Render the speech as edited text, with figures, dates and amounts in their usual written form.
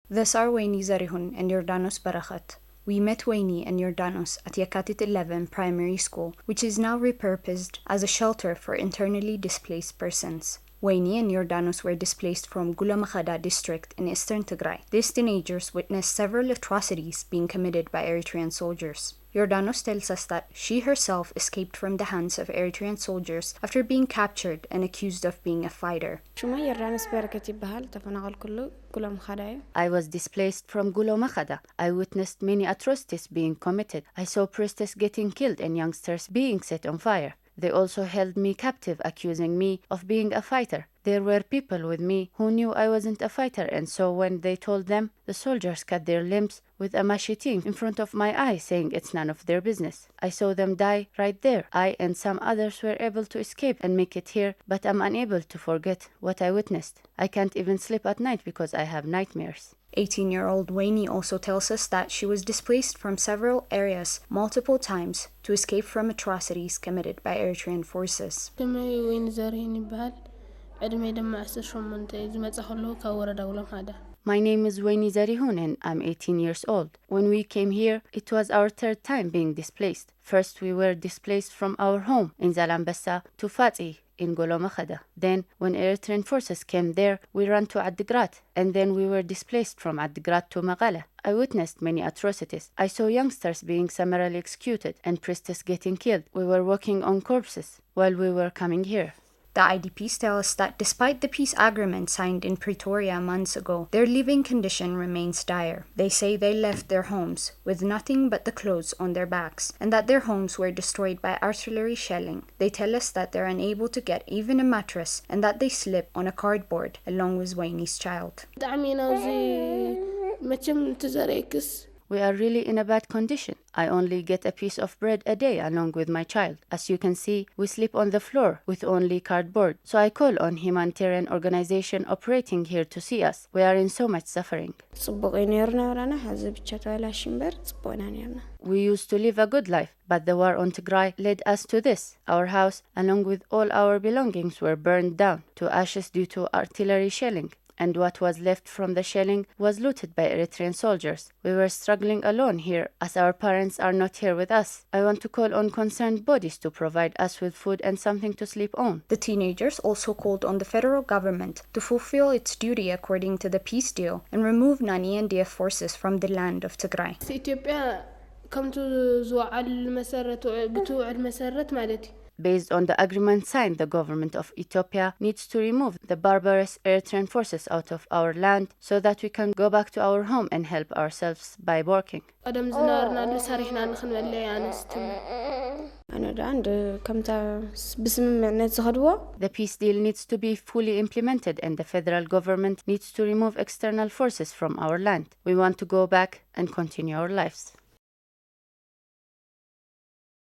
Thus are Waini Zarihun and Yordanos Barakat. We met Waini and Yordanos at Yakatit 11 Primary School, which is now repurposed as a shelter for internally displaced persons. Waini and Yordanos were displaced from Gulo-Mekeda district in eastern Tigray. These teenagers witnessed several atrocities being committed by Eritrean soldiers. Yordanos tells us that she herself escaped from the hands of Eritrean soldiers after being captured and accused of being a fighter. I was displaced from Gulo-Mekeda. I witnessed many atrocities being committed. I saw priestesses getting killed and youngsters being set on fire. They also held me captive, accusing me of being a fighter. There were people with me who knew I wasn't a fighter, and so when they told them, the soldiers cut their limbs with a machete in front of my eyes, saying it's none of their business. I saw them die right there. I and some others were able to escape and make it here, but I'm unable to forget what I witnessed. I can't even sleep at night because I have nightmares. 18-year-old Waini also tells us that she was displaced from several areas multiple times to escape from atrocities committed by Eritrean forces. My name is Waini Zarihun and I'm 18 years old. When we came here, it was our third time being displaced. First, we were displaced from our home in Zalambessa to Fatih in Gulo-Mekeda. Then, when Eritrean forces came there, we ran to Adigrat, and then we were displaced from Adigrat to Magala. I witnessed many atrocities. I saw youngsters being summarily executed and priestesses getting killed. We were walking on corpses while we were coming here. The IDPs tell us that despite the peace agreement signed in Pretoria months ago, their living condition remains dire. They say they left their homes with nothing but the clothes on their backs, and that their homes were destroyed by artillery shelling. They tell us that they're unable to get even a mattress and that they sleep on a cardboard along with Waini's child. We are really in a bad condition. I only get a piece of bread a day along with my child. As you can see, we sleep on the floor with only cardboard. So I call on humanitarian organization operating here to see us. We are in so much suffering. We used to live a good life, but the war on Tigray led us to this. Our house, along with all our belongings, were burned down to ashes due to artillery shelling. And what was left from the shelling was looted by Eritrean soldiers. We were struggling alone here as our parents are not here with us. I want to call on concerned bodies to provide us with food and something to sleep on. The teenagers also called on the federal government to fulfill its duty according to the peace deal and remove Non-ENDF forces from the land of Tigray. Based on the agreement signed, the government of Ethiopia needs to remove the barbarous Eritrean forces out of our land so that we can go back to our home and help ourselves by working. The peace deal needs to be fully implemented and the federal government needs to remove external forces from our land. We want to go back and continue our lives.